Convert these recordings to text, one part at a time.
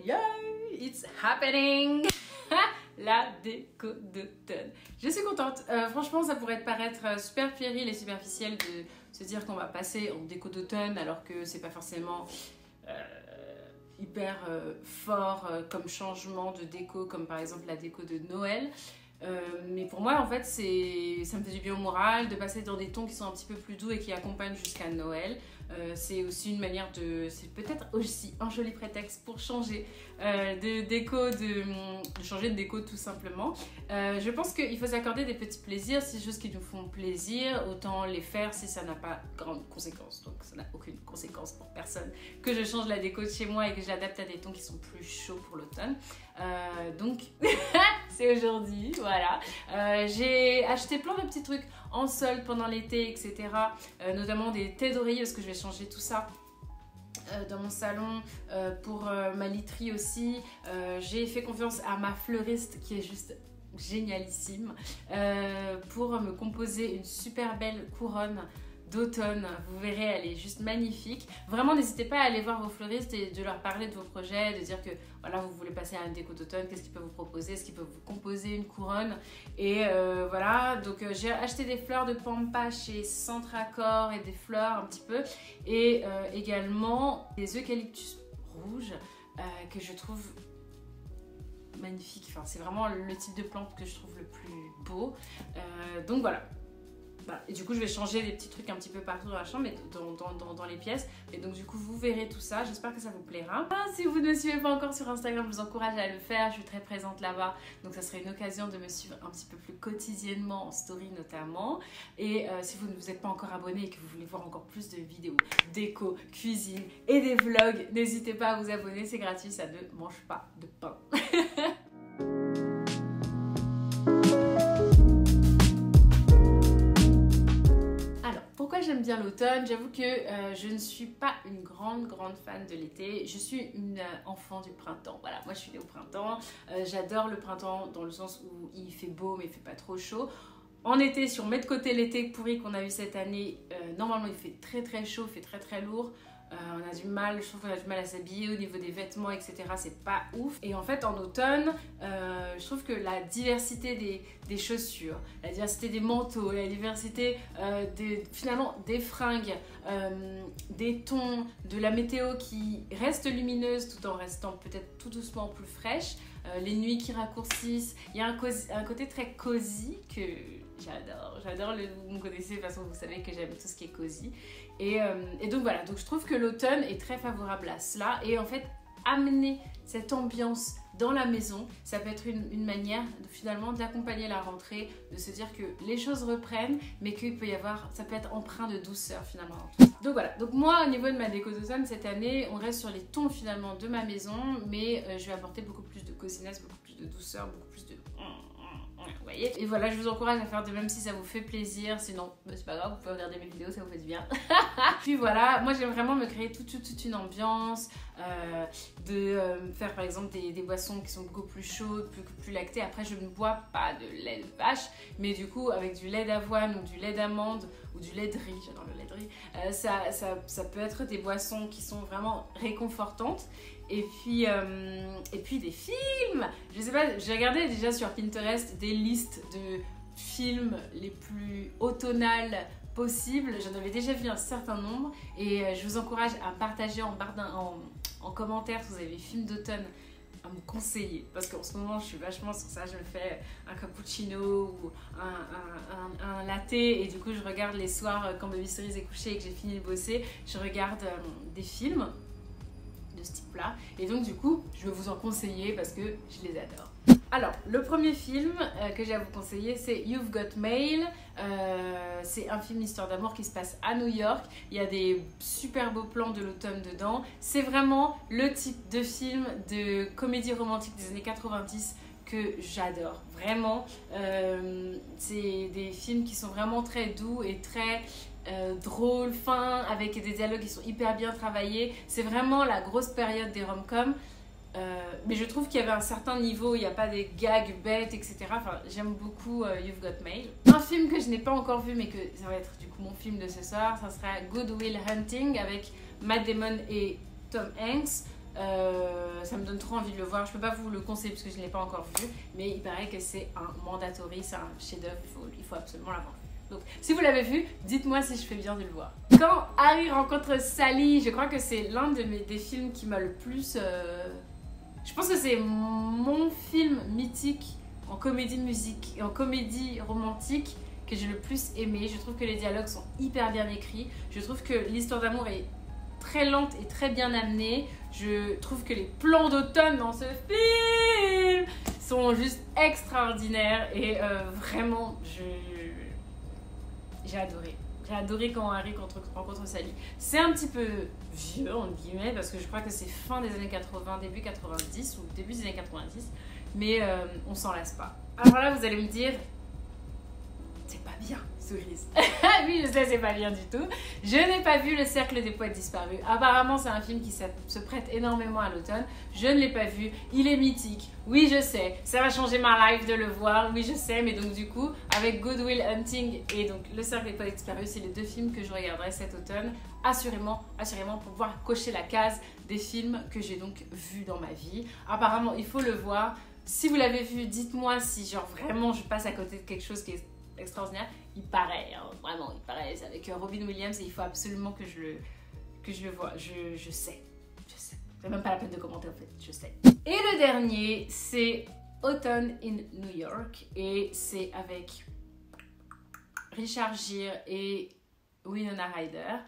Yo, it's happening. La déco d'automne. Je suis contente. Franchement, ça pourrait paraître super puéril et superficiel de se dire qu'on va passer en déco d'automne alors que c'est pas forcément hyper fort comme changement de déco, comme par exemple la déco de Noël. Mais pour moi, en fait, ça me fait du bien au moral de passer dans des tons qui sont un petit peu plus doux et qui accompagnent jusqu'à Noël. C'est aussi une manière c'est peut-être aussi un joli prétexte pour changer de déco, de changer de déco tout simplement. Je pense qu'il faut s'accorder des petits plaisirs, c'est des choses qui nous font plaisir, autant les faire si ça n'a pas grande conséquence. Donc ça n'a aucune conséquence pour personne que je change la déco de chez moi et que je l'adapte à des tons qui sont plus chauds pour l'automne. Donc c'est aujourd'hui, voilà. J'ai acheté plein de petits trucs en solde pendant l'été, etc. Notamment des thés d'oreiller parce que je vais changer tout ça dans mon salon, pour ma literie aussi. J'ai fait confiance à ma fleuriste qui est juste génialissime pour me composer une super belle couronne d'automne. Vous verrez, elle est juste magnifique. Vraiment, n'hésitez pas à aller voir vos fleuristes et de leur parler de vos projets, de dire que voilà, vous voulez passer à une déco d'automne, qu'est-ce qu'ils peuvent vous proposer, est-ce qu'ils peuvent vous composer une couronne. Et voilà, donc j'ai acheté des fleurs de pampa chez Centre Accord et des fleurs un petit peu. Et également des eucalyptus rouges que je trouve magnifique. Enfin, c'est vraiment le type de plante que je trouve le plus beau. Donc voilà. Et du coup, je vais changer des petits trucs un petit peu partout dans la chambre, mais dans les pièces. Et donc, du coup, vous verrez tout ça. J'espère que ça vous plaira. Si vous ne me suivez pas encore sur Instagram, je vous encourage à le faire. Je suis très présente là-bas. Donc, ça serait une occasion de me suivre un petit peu plus quotidiennement, en story notamment. Et si vous ne vous êtes pas encore abonné et que vous voulez voir encore plus de vidéos, déco, cuisine et des vlogs, n'hésitez pas à vous abonner. C'est gratuit, ça ne mange pas de pain. Pourquoi j'aime bien l'automne? J'avoue que je ne suis pas une grande fan de l'été. Je suis une enfant du printemps. Voilà, moi je suis née au printemps. J'adore le printemps dans le sens où il fait beau mais il fait pas trop chaud. En été, si on met de côté l'été pourri qu'on a eu cette année, normalement il fait très chaud, il fait très lourd. On a du mal, je trouve qu'on a du mal à s'habiller au niveau des vêtements, etc. C'est pas ouf. Et en fait, en automne, je trouve que la diversité des chaussures, la diversité des manteaux, la diversité finalement des fringues, des tons, de la météo qui reste lumineuse tout en restant peut-être tout doucement plus fraîche, les nuits qui raccourcissent. Il y a un côté très cosy que j'adore. Vous me connaissez, de toute façon vous savez que j'aime tout ce qui est cosy. Et donc voilà, donc je trouve que l'automne est très favorable à cela. Et en fait, amener cette ambiance dans la maison, ça peut être une manière finalement d'accompagner la rentrée, de se dire que les choses reprennent, mais qu'il peut y avoir, ça peut être empreint de douceur finalement dans tout ça. Donc voilà, donc moi au niveau de ma déco d'automne cette année, on reste sur les tons finalement de ma maison, mais je vais apporter beaucoup plus de coziness, beaucoup plus de douceur, beaucoup plus de... Vous voyez? Et voilà, je vous encourage à faire de même si ça vous fait plaisir. Sinon, c'est pas grave, vous pouvez regarder mes vidéos, ça vous fait du bien. Puis voilà, moi j'aime vraiment me créer toute une ambiance, faire par exemple des boissons qui sont beaucoup plus chaudes, plus lactées. Après, je ne bois pas de lait de vache, mais du coup, avec du lait d'avoine ou du lait d'amande ou du lait de riz, j'adore le lait de riz, ça peut être des boissons qui sont vraiment réconfortantes. Et puis des films. Je sais pas, j'ai regardé déjà sur Pinterest des listes de films les plus automnales possibles. J'en avais déjà vu un certain nombre et je vous encourage à partager en commentaire si vous avez des films d'automne à me conseiller, parce qu'en ce moment je suis vachement sur ça. Je me fais un cappuccino ou un latte et du coup je regarde les soirs quand Baby Cerise est couchée et que j'ai fini de bosser, je regarde des films de ce type là et donc du coup je vais vous en conseiller parce que je les adore. Alors le premier film que j'ai à vous conseiller, c'est You've Got Mail. C'est un film histoire d'amour qui se passe à New York. Il y a des super beaux plans de l'automne dedans. C'est vraiment le type de film de comédie romantique des années 90 que j'adore, vraiment. C'est des films qui sont vraiment très doux et très drôles, fins, avec des dialogues qui sont hyper bien travaillés. C'est vraiment la grosse période des rom-coms. Mais je trouve qu'il y avait un certain niveau, il n'y a pas des gags bêtes, etc. Enfin, j'aime beaucoup You've Got Mail. Un film que je n'ai pas encore vu, mais que ça va être du coup mon film de ce soir, ça sera Good Will Hunting avec Matt Damon et Tom Hanks. Ça me donne trop envie de le voir. Je peux pas vous le conseiller parce que je ne l'ai pas encore vu, mais il paraît que c'est un mandatory, c'est un chef-d'œuvre, il faut absolument l'avoir. Donc, si vous l'avez vu, dites-moi si je fais bien de le voir. Quand Harry rencontre Sally, je crois que c'est l'un des films qui m'a le plus... Je pense que c'est mon film mythique en comédie romantique que j'ai le plus aimé. Je trouve que les dialogues sont hyper bien écrits. Je trouve que l'histoire d'amour est très lente et très bien amenée. Je trouve que les plans d'automne dans ce film sont juste extraordinaires et vraiment, j'ai adoré. J'ai adoré quand Harry rencontre Sally. C'est un petit peu vieux, entre guillemets, parce que je crois que c'est fin des années 80, début 90 ou début des années 90, mais on s'en lasse pas. Alors là, vous allez me dire, c'est pas bien, Cerise. Oui, je sais, c'est pas bien du tout. Je n'ai pas vu Le Cercle des Poètes Disparus. Apparemment, c'est un film qui se prête énormément à l'automne. Je ne l'ai pas vu. Il est mythique. Oui, je sais. Ça va changer ma life de le voir. Oui, je sais. Mais donc, du coup, avec Good Will Hunting et donc Le Cercle des Poètes Disparus, c'est les deux films que je regarderai cet automne. Assurément, pour pouvoir cocher la case des films que j'ai donc vus dans ma vie. Apparemment, il faut le voir. Si vous l'avez vu, dites-moi si, genre, vraiment, je passe à côté de quelque chose qui est extraordinaire. Il paraît, hein, vraiment, il paraît. C'est avec Robin Williams et il faut absolument que je le vois. Je sais. C'est même pas la peine de commenter en fait, je sais. Et le dernier, c'est Autumn in New York et c'est avec Richard Gere et Winona Ryder.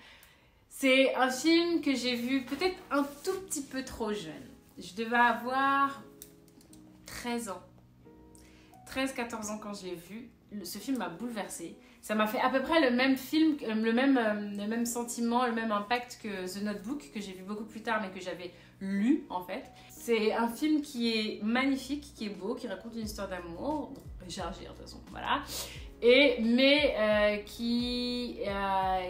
C'est un film que j'ai vu peut-être un tout petit peu trop jeune. Je devais avoir 13 ans. 13-14 ans quand je l'ai vu. Ce film m'a bouleversée. Ça m'a fait à peu près le même film, le même sentiment, le même impact que The Notebook, que j'ai vu beaucoup plus tard, mais que j'avais lu en fait. C'est un film qui est magnifique, qui est beau, qui raconte une histoire d'amour, Richard Gere de toute façon, voilà. Mais qui a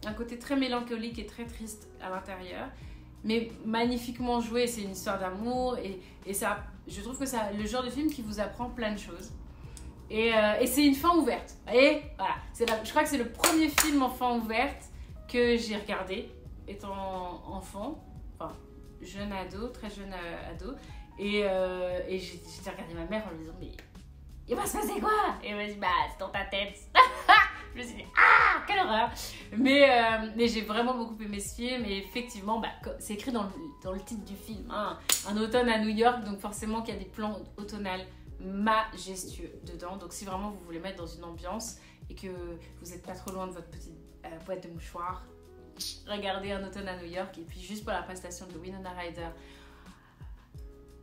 un côté très mélancolique et très triste à l'intérieur, mais magnifiquement joué. C'est une histoire d'amour et ça, je trouve que c'est le genre de film qui vous apprend plein de choses. Et c'est une fin ouverte. Et voilà, je crois que c'est le premier film en fin ouverte que j'ai regardé étant enfant, enfin jeune ado, très jeune ado. Et j'ai regardé ma mère en lui disant mais il va se passer quoi? Et elle m'a dit bah c'est dans ta tête. Je me suis dit ah quelle horreur. Mais j'ai vraiment beaucoup aimé ce film et effectivement bah, c'est écrit dans le titre du film, hein, un automne à New York, donc forcément qu'il y a des plans automnales majestueux dedans. Donc si vraiment vous voulez mettre dans une ambiance et que vous n'êtes pas trop loin de votre petite boîte de mouchoirs, regardez Un automne à New York. Et puis juste pour la prestation de Winona Ryder,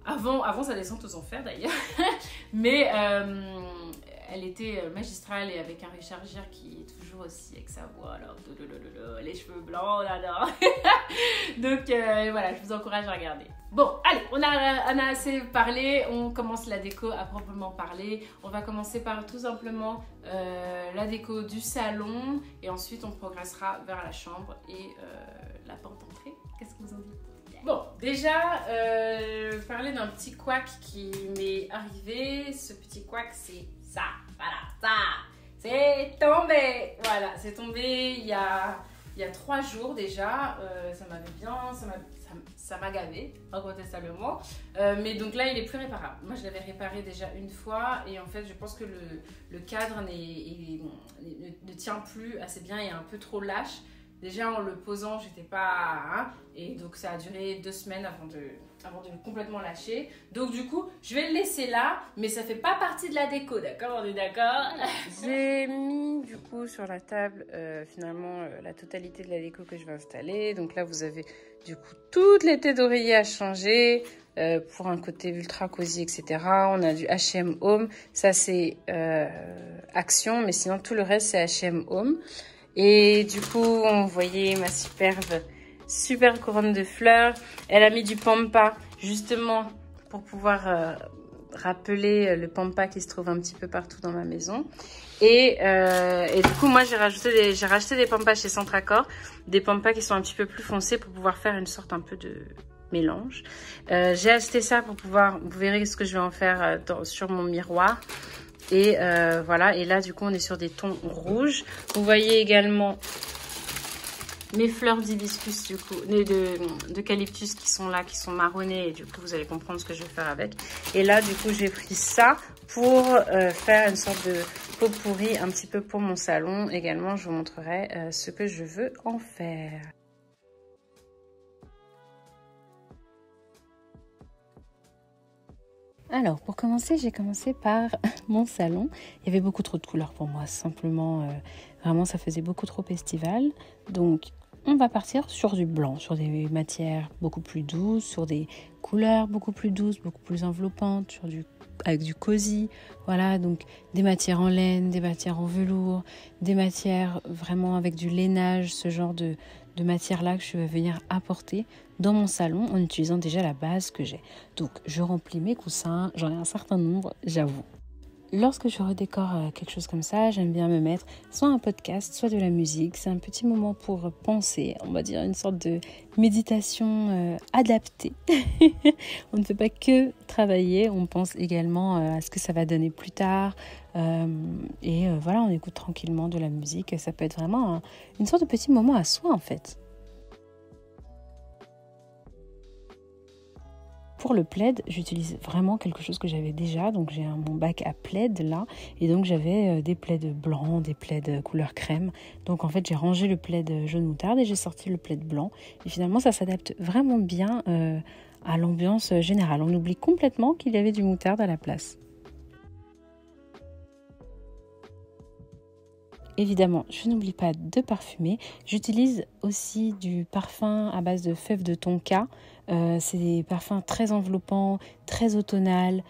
avant sa descente aux enfers d'ailleurs, mais elle était magistrale et avec un Richard Gere qui est toujours aussi avec sa voix, alors, les cheveux blancs, là. Donc voilà, je vous encourage à regarder. Bon, allez, on a assez parlé, on commence la déco à proprement parler. On va commencer par tout simplement la déco du salon et ensuite on progressera vers la chambre et la porte d'entrée. Qu'est-ce que vous en dites? Bon, déjà, parler d'un petit couac qui m'est arrivé. Ce petit couac, c'est ça, voilà, ça. C'est tombé, voilà, c'est tombé il y a 3 jours déjà. Ça m'avait bien, ça m'a gavé, incontestablement. Mais donc là, il est plus réparable. Moi, je l'avais réparé déjà une fois et en fait, je pense que le cadre ne tient plus assez bien, il est un peu trop lâche. Déjà, en le posant, j'étais pas... Hein, et donc, ça a duré 2 semaines avant de le complètement lâcher. Donc, du coup, je vais le laisser là, mais ça fait pas partie de la déco, d'accord? On est d'accord? J'ai mis, du coup, sur la table, finalement, la totalité de la déco que je vais installer. Donc là, vous avez, du coup, toutes les têtes d'oreiller à changer pour un côté ultra cosy, etc. On a du H&M Home. Ça, c'est Action, mais sinon, tout le reste, c'est H&M Home. Et du coup, on voyait ma super couronne de fleurs. Elle a mis du pampa, justement, pour pouvoir rappeler le pampa qui se trouve un petit peu partout dans ma maison. Et du coup, moi, j'ai racheté des pampas chez Centracor. Des pampas qui sont un petit peu plus foncés pour pouvoir faire une sorte un peu de mélange. J'ai acheté ça pour pouvoir... Vous verrez ce que je vais en faire sur mon miroir. Et voilà, et là du coup on est sur des tons rouges. Vous voyez également mes fleurs d'hibiscus du coup, d'eucalyptus qui sont là, qui sont marronnées, et du coup vous allez comprendre ce que je vais faire avec. Et là du coup j'ai pris ça pour faire une sorte de pot pourri un petit peu pour mon salon. Également je vous montrerai ce que je veux en faire. Alors, pour commencer, j'ai commencé par mon salon. Il y avait beaucoup trop de couleurs pour moi, simplement, vraiment, ça faisait beaucoup trop estival. Donc, on va partir sur du blanc, sur des matières beaucoup plus douces, sur des couleurs beaucoup plus douces, beaucoup plus enveloppantes, avec du cosy. Voilà, donc des matières en laine, des matières en velours, des matières vraiment avec du lainage, ce genre de matière-là que je vais venir apporter dans mon salon en utilisant déjà la base que j'ai. Donc, je remplis mes coussins, j'en ai un certain nombre, j'avoue. Lorsque je redécore quelque chose comme ça, j'aime bien me mettre soit un podcast, soit de la musique. C'est un petit moment pour penser, on va dire une sorte de méditation adaptée. On ne fait pas que travailler, on pense également à ce que ça va donner plus tard. Voilà, on écoute tranquillement de la musique. Ça peut être vraiment une sorte de petit moment à soi en fait. Pour le plaid, j'utilise vraiment quelque chose que j'avais déjà. Donc j'ai mon bac à plaid là. Et donc j'avais des plaids blancs, des plaids couleur crème. Donc en fait j'ai rangé le plaid jaune moutarde et j'ai sorti le plaid blanc. Et finalement ça s'adapte vraiment bien à l'ambiance générale. On oublie complètement qu'il y avait du moutarde à la place. Évidemment, je n'oublie pas de parfumer. J'utilise aussi du parfum à base de fèves de tonka. C'est des parfums très enveloppants, très automnal,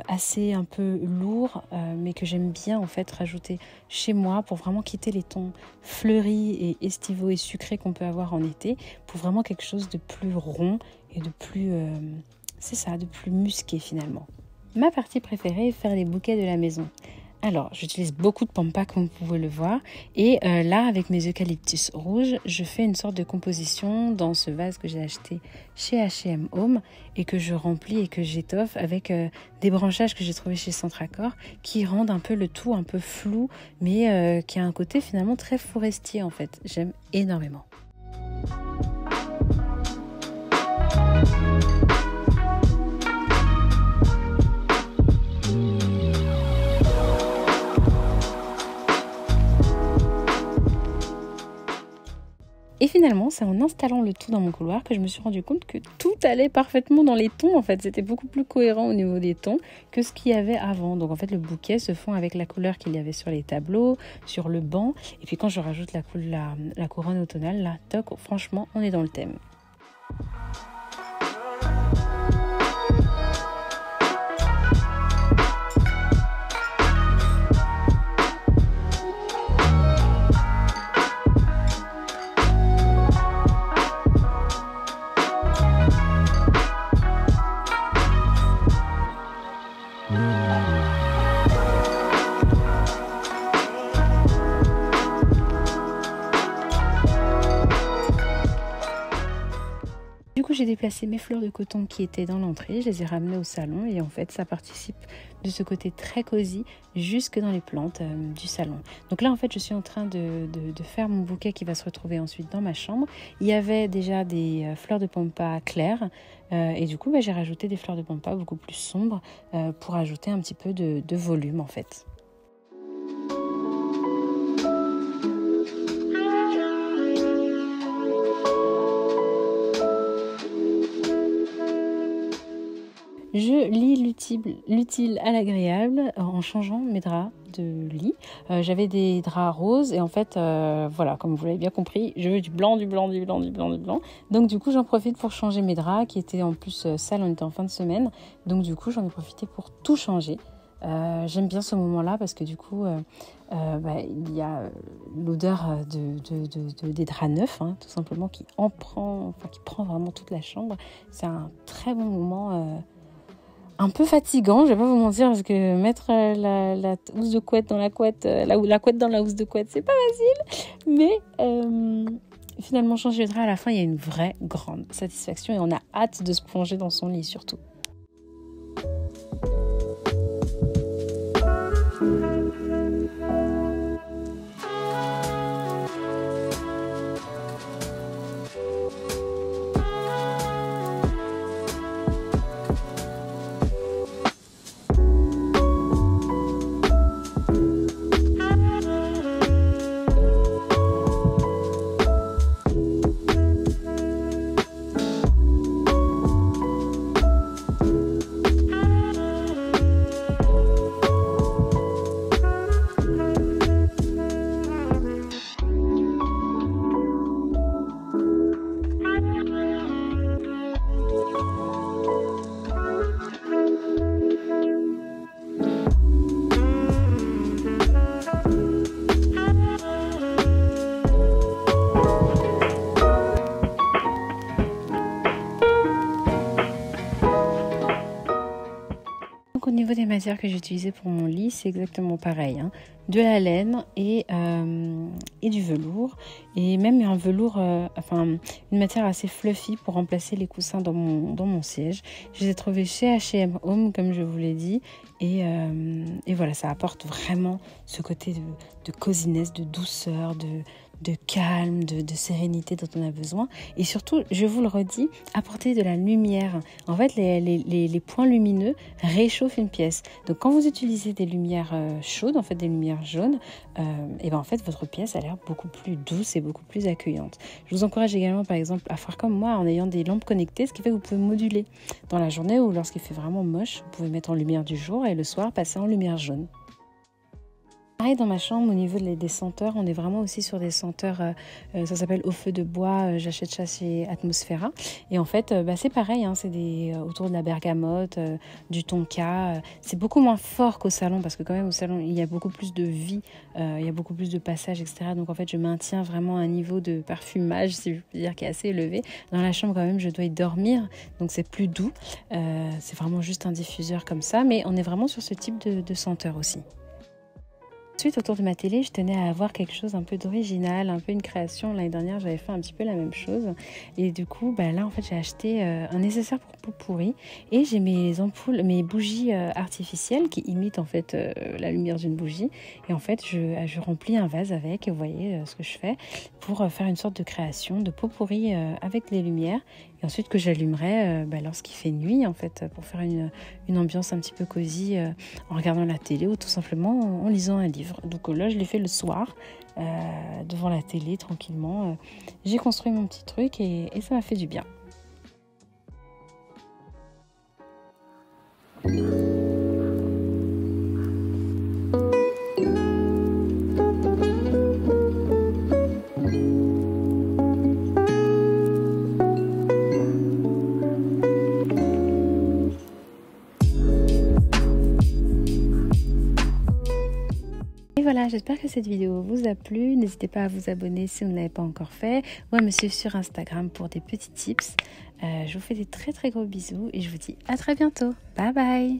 assez un peu lourds, mais que j'aime bien en fait rajouter chez moi pour vraiment quitter les tons fleuris et estivaux et sucrés qu'on peut avoir en été, pour vraiment quelque chose de plus rond et de plus, de plus musqué finalement. Ma partie préférée est faire les bouquets de la maison. Alors, j'utilise beaucoup de pampas comme vous pouvez le voir. Et là, avec mes eucalyptus rouges, je fais une sorte de composition dans ce vase que j'ai acheté chez H&M Home et que je remplis et que j'étoffe avec des branchages que j'ai trouvés chez Centracor qui rendent un peu le tout un peu flou, mais qui a un côté finalement très forestier en fait. J'aime énormément. Et finalement, c'est en installant le tout dans mon couloir que je me suis rendu compte que tout allait parfaitement dans les tons. En fait, c'était beaucoup plus cohérent au niveau des tons que ce qu'il y avait avant. Donc en fait, le bouquet se fond avec la couleur qu'il y avait sur les tableaux, sur le banc. Et puis quand je rajoute la couronne automnale, là, toc, franchement, on est dans le thème. Du coup, j'ai déplacé mes fleurs de coton qui étaient dans l'entrée, je les ai ramenées au salon et en fait, ça participe de ce côté très cosy jusque dans les plantes du salon. Donc là, en fait, je suis en train de faire mon bouquet qui va se retrouver ensuite dans ma chambre. Il y avait déjà des fleurs de pampas claires et du coup, j'ai rajouté des fleurs de pampas beaucoup plus sombres pour ajouter un petit peu de volume en fait. Je lie l'utile à l'agréable en changeant mes draps de lit. J'avais des draps roses et en fait, voilà, comme vous l'avez bien compris, je veux du blanc, du blanc, du blanc, du blanc, du blanc. Donc du coup, j'en profite pour changer mes draps qui étaient en plus sales, on était en fin de semaine. Donc du coup, j'en ai profité pour tout changer. J'aime bien ce moment-là parce que du coup, il y a l'odeur des draps neufs, hein, tout simplement, qui prend vraiment toute la chambre. C'est un très bon moment. Un peu fatigant, je vais pas vous mentir, parce que mettre la housse de couette dans la couette, la couette dans la housse de couette, c'est pas facile. Mais finalement, changer le drap à la fin, il y a une vraie grande satisfaction et on a hâte de se plonger dans son lit surtout. Donc au niveau des matières que j'ai utilisées pour mon lit, c'est exactement pareil, hein. De la laine et du velours, et même un velours, une matière assez fluffy pour remplacer les coussins dans mon siège. Je les ai trouvés chez H&M Home, comme je vous l'ai dit, et voilà, ça apporte vraiment ce côté de coziness, de douceur, de calme, de sérénité dont on a besoin. Et surtout, je vous le redis, apporter de la lumière. En fait, les points lumineux réchauffent une pièce. Donc quand vous utilisez des lumières chaudes, en fait des lumières jaunes, et ben en fait votre pièce a l'air beaucoup plus douce et beaucoup plus accueillante. Je vous encourage également par exemple à faire comme moi en ayant des lampes connectées, ce qui fait que vous pouvez moduler dans la journée, ou lorsqu'il fait vraiment moche, vous pouvez mettre en lumière du jour et le soir passer en lumière jaune. Pareil dans ma chambre, au niveau des senteurs, on est vraiment aussi sur des senteurs, ça s'appelle Au feu de bois, j'achète ça chez Atmosphera. Et en fait, c'est pareil, hein, c'est autour de la bergamote, du tonka. C'est beaucoup moins fort qu'au salon, parce que quand même au salon, il y a beaucoup plus de vie, il y a beaucoup plus de passages, etc. Donc en fait, je maintiens vraiment un niveau de parfumage, si je peux dire, qui est assez élevé. Dans la chambre, quand même, je dois y dormir, donc c'est plus doux. C'est vraiment juste un diffuseur comme ça, mais on est vraiment sur ce type de senteur aussi. Ensuite, autour de ma télé, je tenais à avoir quelque chose un peu d'original, un peu une création. L'année dernière, j'avais fait un petit peu la même chose. Et du coup, là, en fait, j'ai acheté un nécessaire pour pot-pourri. Et j'ai mes bougies artificielles qui imitent en fait la lumière d'une bougie. Et en fait, je remplis un vase avec, et vous voyez ce que je fais, pour faire une sorte de création de pot-pourri avec les lumières. Et ensuite que j'allumerai lorsqu'il fait nuit, en fait, pour faire une ambiance un petit peu cosy en regardant la télé, ou tout simplement en lisant un livre. Donc là, je l'ai fait le soir, devant la télé, tranquillement. J'ai construit mon petit truc et ça m'a fait du bien. Voilà, j'espère que cette vidéo vous a plu. N'hésitez pas à vous abonner si vous ne l'avez pas encore fait, ou à me suivre sur Instagram pour des petits tips. Je vous fais des très très gros bisous et je vous dis à très bientôt. Bye bye.